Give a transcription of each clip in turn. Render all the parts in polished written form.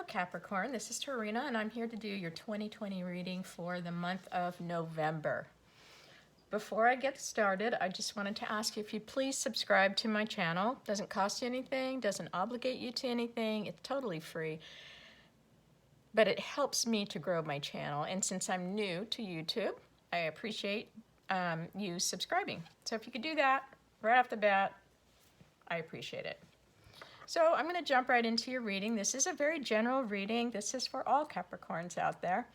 Hello Capricorn, this is Tarina and I'm here to do your 2020 reading for the month of November. Before I get started, I just wanted to ask you if you please subscribe to my channel. Doesn't cost you anything, doesn't obligate you to anything, it's totally free. But it helps me to grow my channel, and since I'm new to YouTube, I appreciate you subscribing. So if you could do that right off the bat, I appreciate it. So I'm going to jump right into your reading. This is a very general reading. This is for all Capricorns out there.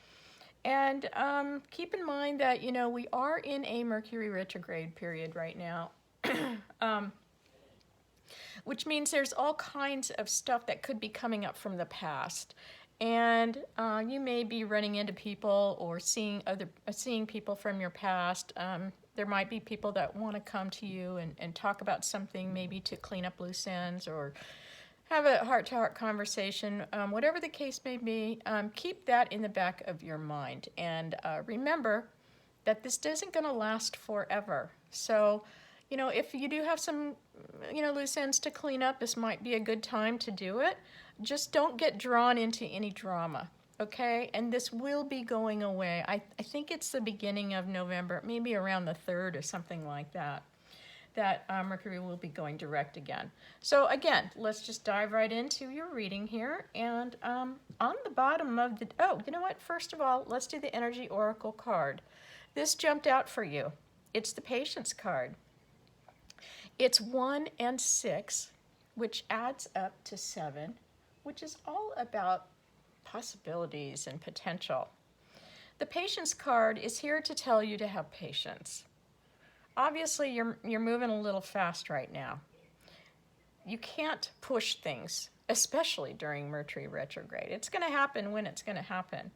And keep in mind that, you know, we are in a Mercury retrograde period right now, which means there's all kinds of stuff that could be coming up from the past. And you may be running into people or seeing people from your past. There might be people that want to come to you and talk about something, maybe to clean up loose ends or have a heart-to-heart conversation. Whatever the case may be, keep that in the back of your mind. And remember that this isn't going to last forever. So, you know, if you do have some, you know, loose ends to clean up, this might be a good time to do it. Just don't get drawn into any drama, okay? And this will be going away. I think it's the beginning of November, maybe around the 3rd or something like that, that Mercury will be going direct again. So again, let's just dive right into your reading here. And on the bottom of the, oh, you know what? First of all, let's do the Energy Oracle card. This jumped out for you. It's the Patience card. It's 1 and 6, which adds up to 7, which is all about possibilities and potential. The Patience card is here to tell you to have patience. Obviously, you're moving a little fast right now. You can't push things, especially during Mercury retrograde. It's going to happen when it's going to happen.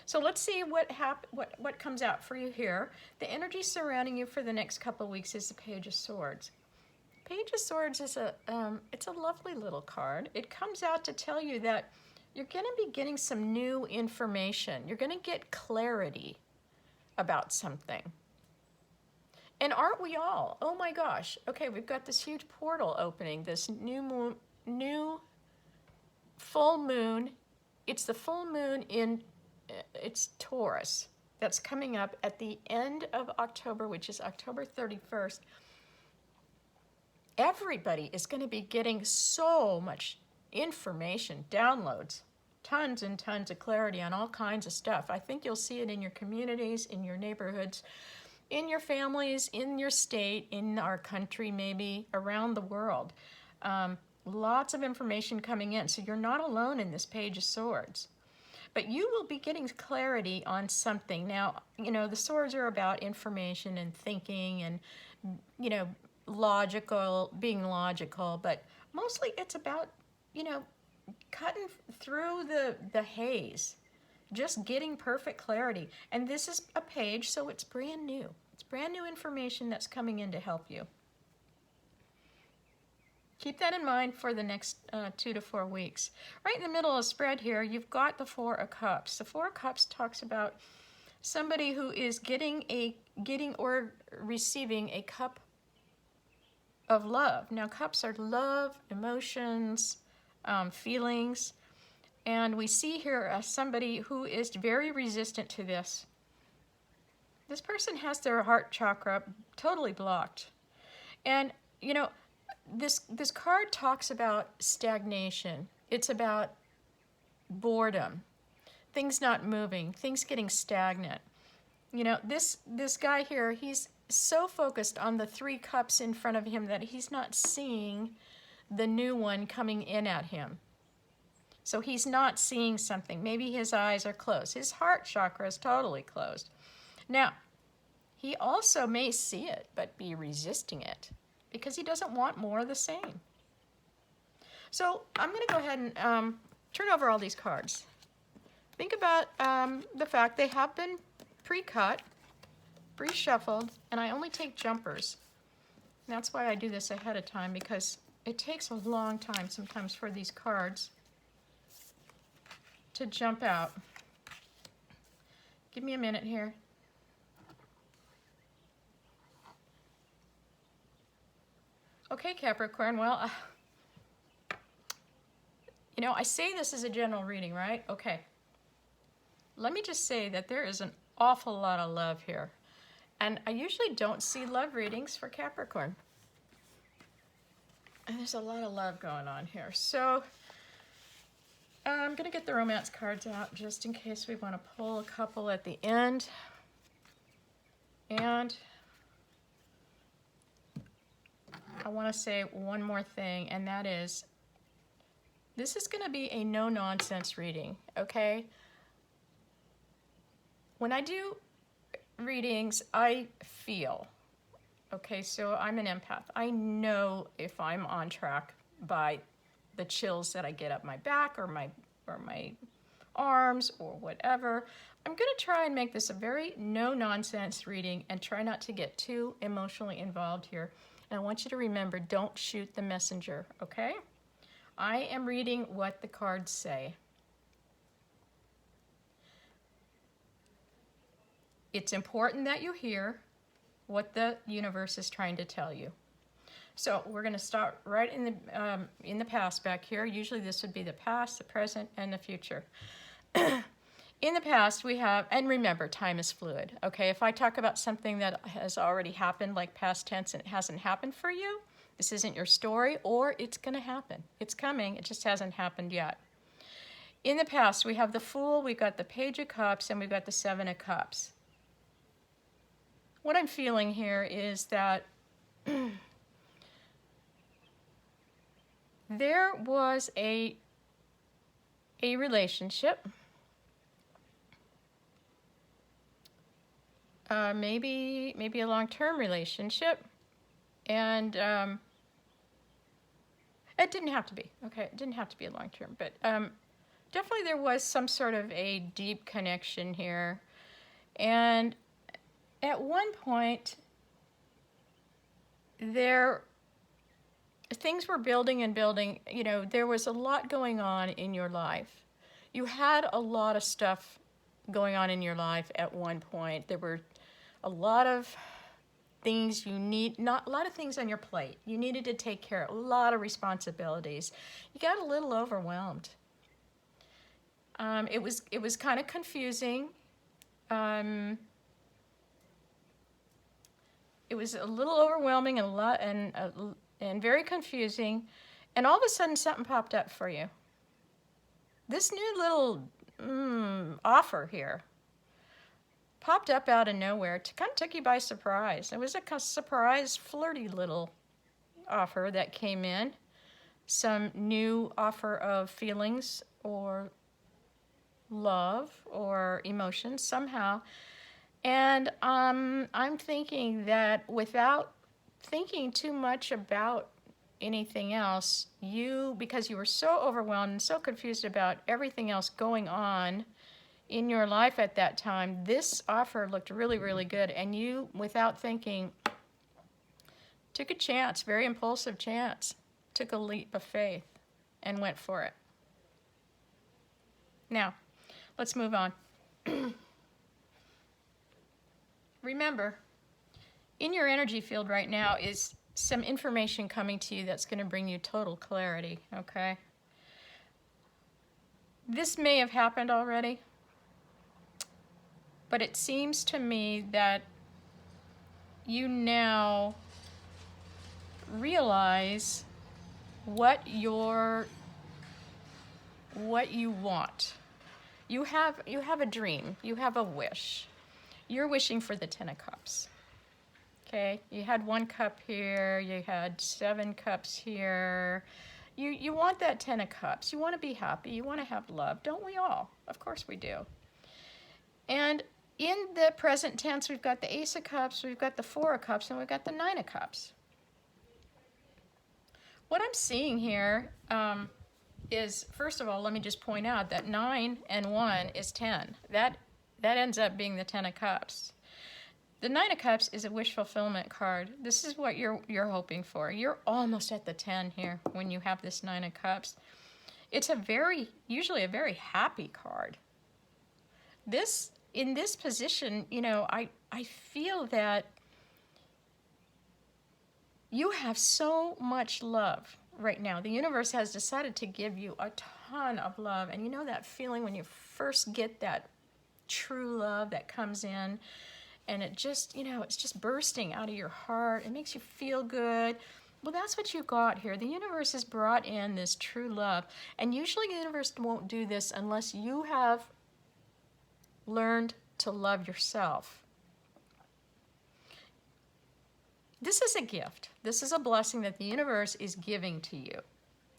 So let's see what comes out for you here. The energy surrounding you for the next couple of weeks is the Page of Swords. Page of Swords is it's a lovely little card. It comes out to tell you that you're going to be getting some new information. You're going to get clarity about something. And aren't we all? Oh my gosh. Okay, we've got this huge portal opening, this new full moon. It's the full moon in it's Taurus. That's coming up at the end of October, which is October 31st. Everybody is going to be getting so much information, downloads, tons and tons of clarity on all kinds of stuff. I think you'll see it in your communities, in your neighborhoods, in your families, in your state, in our country, maybe around the world. Lots of information coming in, so you're not alone in this Page of Swords. But you will be getting clarity on something. Now, you know, the swords are about information and thinking and, you know, being logical, but mostly it's about, you know, cutting through the haze, just getting perfect clarity. And this is a page, so it's brand new. It's brand new information that's coming in to help you. Keep that in mind for the next 2 to 4 weeks. Right in the middle of the spread here, you've got the Four of Cups. The Four of Cups talks about somebody who is getting or receiving a cup of love. Now, cups are love, emotions, feelings. And we see here somebody who is very resistant to this. This person has their heart chakra totally blocked. And, you know, this card talks about stagnation. It's about boredom, things not moving, things getting stagnant. You know, this guy here, he's so focused on the 3 cups in front of him that he's not seeing the new one coming in at him. So he's not seeing something. Maybe his eyes are closed. His heart chakra is totally closed. Now, he also may see it, but be resisting it because he doesn't want more of the same. So I'm going to go ahead and turn over all these cards. Think about the fact they have been pre-cut, reshuffled, and I only take jumpers. And that's why I do this ahead of time, because it takes a long time sometimes for these cards to jump out. Give me a minute here. Okay, Capricorn, well, You know, I say this is a general reading, right? Okay. Let me just say that there is an awful lot of love here. And I usually don't see love readings for Capricorn. And there's a lot of love going on here. So I'm going to get the romance cards out just in case we want to pull a couple at the end. And I want to say one more thing, and that is, this is going to be a no-nonsense reading, okay? When I do readings, I feel, okay? So I'm an empath. I know if I'm on track by the chills that I get up my back or my arms or whatever. I'm going to try and make this a very no-nonsense reading and try not to get too emotionally involved here. And I want you to remember, don't shoot the messenger, okay? I am reading what the cards say. It's important that you hear what the universe is trying to tell you. So we're going to start right in the past back here. Usually this would be the past, the present, and the future. In the past, we have, and remember, time is fluid, okay? If I talk about something that has already happened, like past tense, and it hasn't happened for you, this isn't your story, or it's going to happen. It's coming, it just hasn't happened yet. In the past, we have the Fool, we've got the Page of Cups, and we've got the Seven of Cups. What I'm feeling here is that there was a relationship, maybe a long-term relationship, and it didn't have to be, okay? It didn't have to be a long-term, but definitely there was some sort of a deep connection here. And at one point, things were building and building. You know, there was a lot going on in your life. You had a lot of stuff going on in your life at one point. There were a lot of things a lot of things on your plate. You needed to take care of a lot of responsibilities. You got a little overwhelmed. It was kind of confusing. It was a little overwhelming and very confusing. And all of a sudden, something popped up for you. This new little offer here popped up out of nowhere. It kind of took you by surprise. It was a surprise, flirty little offer that came in. Some new offer of feelings or love or emotions somehow. And I'm thinking that without thinking too much about anything else, because you were so overwhelmed and so confused about everything else going on in your life at that time, this offer looked really, really good. And you, without thinking, took a chance, very impulsive chance, took a leap of faith and went for it. Now, let's move on. Remember, in your energy field right now is some information coming to you that's going to bring you total clarity, okay? This may have happened already, but it seems to me that you now realize what you want. You have a dream, you have a wish. You're wishing for the Ten of Cups. Okay, you had 1 cup here, you had 7 cups here. You want that 10 of Cups. You want to be happy, you want to have love. Don't we all? Of course we do. And in the present tense, we've got the Ace of Cups, we've got the 4 of Cups, and we've got the 9 of Cups. What I'm seeing here is, first of all, let me just point out that 9 and 1 is 10. That ends up being the 10 of Cups. The 9 of Cups is a wish fulfillment card. This is what you're hoping for. You're almost at the 10 here when you have this 9 of Cups. It's usually a very happy card. In this position, you know, I feel that you have so much love right now. The universe has decided to give you a ton of love. And you know that feeling when you first get that true love that comes in, and it just, you know, it's just bursting out of your heart. It makes you feel good. Well, that's what you got here. The universe has brought in this true love. And usually the universe won't do this unless you have learned to love yourself. This is a gift. This is a blessing that the universe is giving to you.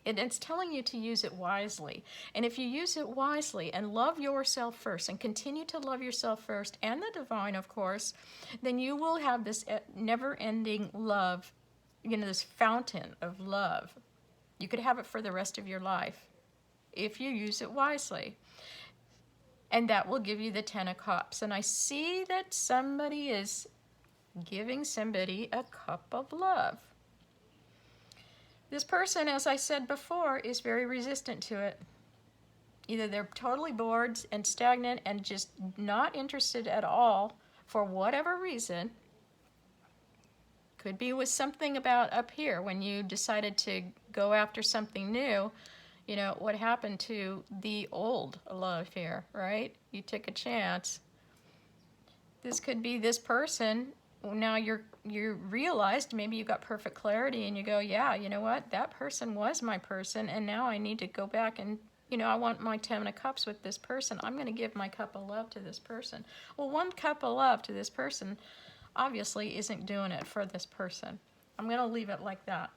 And it's telling you to use it wisely. And if you use it wisely and love yourself first and continue to love yourself first, and the divine, of course, then you will have this never-ending love, you know, this fountain of love. You could have it for the rest of your life if you use it wisely. And that will give you the 10 of Cups. And I see that somebody is giving somebody a cup of love. This person, as I said before, is very resistant to it. Either they're totally bored and stagnant and just not interested at all for whatever reason. Could be with something about up here when you decided to go after something new. You know, what happened to the old love here, right? You took a chance. This could be this person. Now you realized, maybe you got perfect clarity and you go, yeah, you know what? That person was my person, and now I need to go back and, you know, I want my 10 of Cups with this person. I'm going to give my cup of love to this person. Well, one cup of love to this person obviously isn't doing it for this person. I'm going to leave it like that.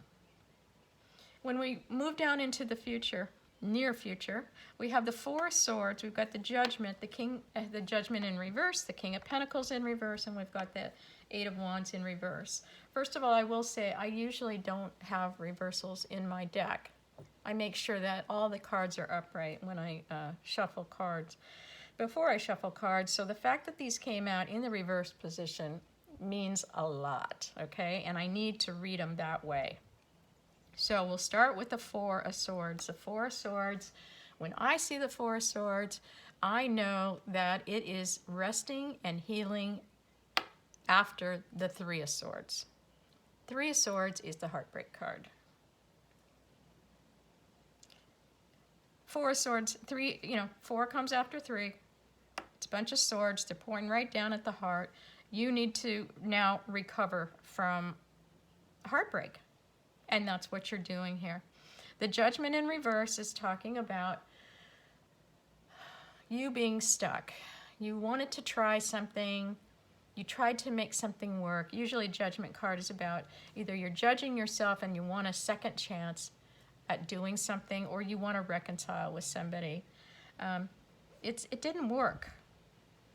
When we move down into the future, near future, we have the 4 of Swords, we've got the Judgment, the Judgment in reverse, the King of Pentacles in reverse, and we've got the 8 of Wands in reverse. First of all, I will say I usually don't have reversals in my deck. I make sure that all the cards are upright when I shuffle cards. Before I shuffle cards, so the fact that these came out in the reverse position means a lot, okay? And I need to read them that way. So we'll start with the 4 of Swords. The 4 of Swords, when I see the 4 of Swords, I know that it is resting and healing after the 3 of Swords. 3 of Swords is the heartbreak card. 4 of Swords, 3, you know, 4 comes after 3. It's a bunch of swords. They're pointing right down at the heart. You need to now recover from heartbreak. And that's what you're doing here. The Judgment in reverse is talking about you being stuck. You wanted to try something. You tried to make something work. Usually Judgment card is about either you're judging yourself and you want a second chance at doing something, or you want to reconcile with somebody. It didn't work.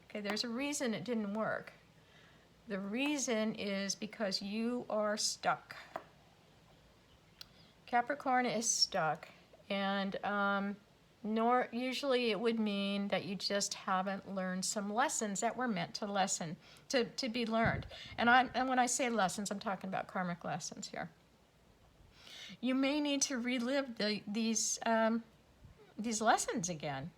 Okay, there's a reason it didn't work. The reason is because you are stuck. Capricorn is stuck, and usually it would mean that you just haven't learned some lessons that were meant to be learned. And when I say lessons, I'm talking about karmic lessons here. You may need to relive these lessons again.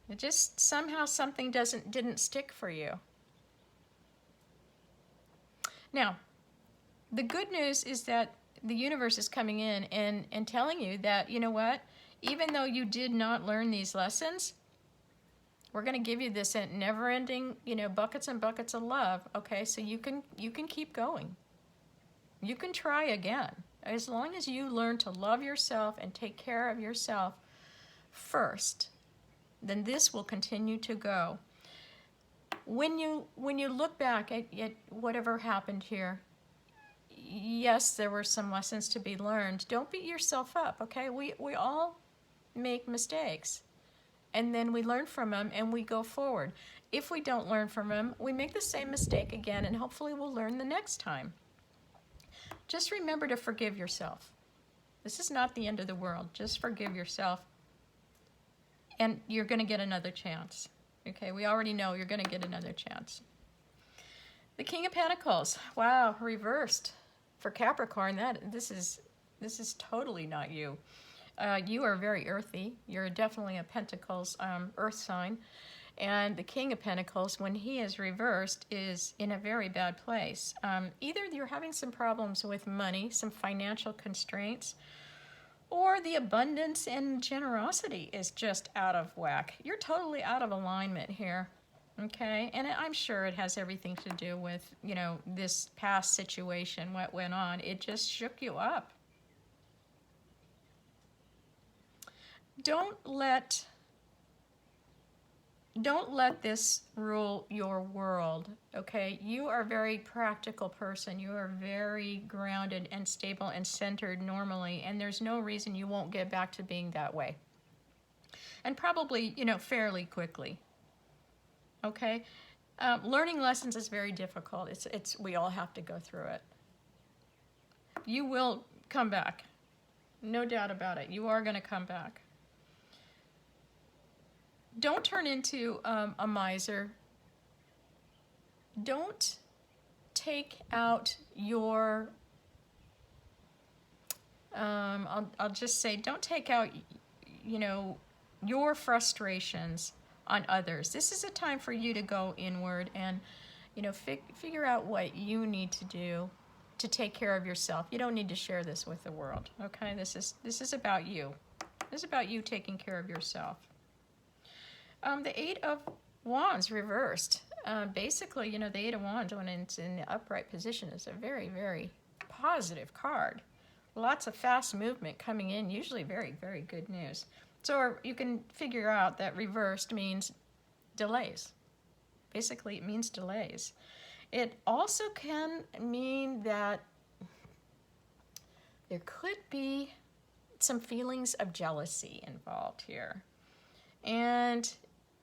It just somehow something didn't stick for you. Now, the good news is that the universe is coming in and telling you that, you know what, even though you did not learn these lessons, we're going to give you this never-ending, you know, buckets and buckets of love. Okay, so you can keep going. You can try again. As long as you learn to love yourself and take care of yourself first, then this will continue to go. When you look back at whatever happened here, yes, there were some lessons to be learned. Don't beat yourself up, okay? We all make mistakes, and then we learn from them and we go forward. If we don't learn from them, we make the same mistake again, and hopefully we'll learn the next time. Just remember to forgive yourself. This is not the end of the world. Just forgive yourself, and you're going to get another chance. Okay, we already know you're going to get another chance. The King of Pentacles, wow, reversed. For Capricorn, this is totally not you. You are very earthy. You're definitely a Pentacles earth sign. And the King of Pentacles, when he is reversed, is in a very bad place. Either you're having some problems with money, some financial constraints, or the abundance and generosity is just out of whack. You're totally out of alignment here. Okay, and I'm sure it has everything to do with, you know, this past situation, what went on. It just shook you up. Don't let this rule your world, okay? You are a very practical person. You are very grounded and stable and centered normally, and there's no reason you won't get back to being that way. And probably, you know, fairly quickly. Okay, learning lessons is very difficult. It's we all have to go through it. You will come back, no doubt about it. You are going to come back. Don't turn into a miser. Don't take out your. I'll just say, don't take out, you know, your frustrations on others. This is a time for you to go inward and, you know, figure out what you need to do to take care of yourself. You don't need to share this with the world, okay? This is about you. This is about you taking care of yourself. The Eight of Wands reversed. Basically, you know, the Eight of Wands, when it's in the upright position, is a very, very positive card. Lots of fast movement coming in, usually very, very good news. So you can figure out that reversed means delays. Basically, it means delays. It also can mean that there could be some feelings of jealousy involved here. And,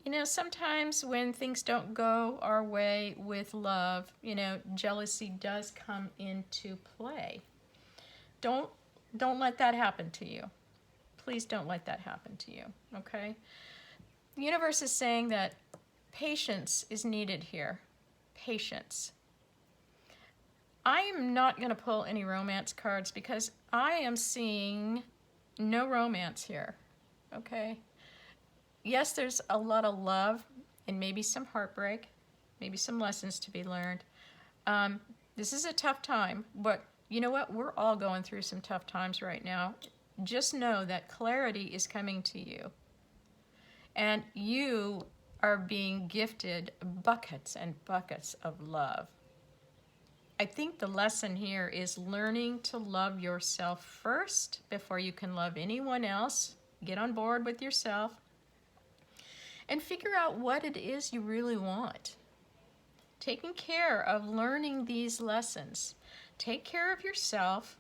you know, sometimes when things don't go our way with love, you know, jealousy does come into play. Don't let that happen to you. Please don't let that happen to you, okay? The universe is saying that patience is needed here. Patience. I am not going to pull any romance cards because I am seeing no romance here, okay? Yes, there's a lot of love and maybe some heartbreak, maybe some lessons to be learned. This is a tough time, but you know what? We're all going through some tough times right now. Just know that clarity is coming to you. And you are being gifted buckets and buckets of love. I think the lesson here is learning to love yourself first before you can love anyone else. Get on board with yourself and figure out what it is you really want. Taking care of learning these lessons. Take care of yourself.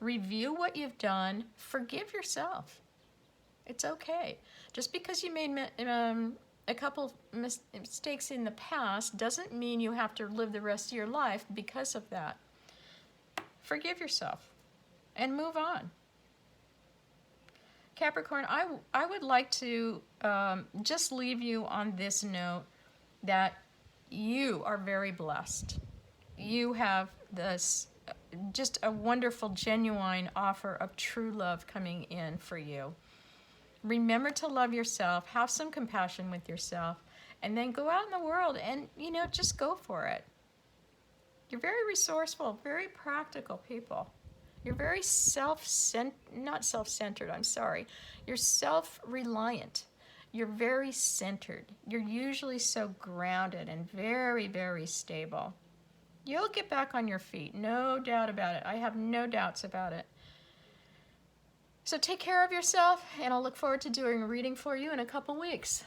Review what you've done. Forgive yourself. It's okay. Just because you made a couple mistakes in the past doesn't mean you have to live the rest of your life because of that. Forgive yourself and move on. Capricorn, I would like to just leave you on this note that you are very blessed. You have this just a wonderful, genuine offer of true love coming in for you. Remember to love yourself, have some compassion with yourself, and then go out in the world and, you know, just go for it. You're very resourceful, very practical people. You're very not self-centered, I'm sorry. You're self-reliant. You're very centered. You're usually so grounded and very, very stable. You'll get back on your feet, no doubt about it. I have no doubts about it. So take care of yourself, and I'll look forward to doing a reading for you in a couple weeks.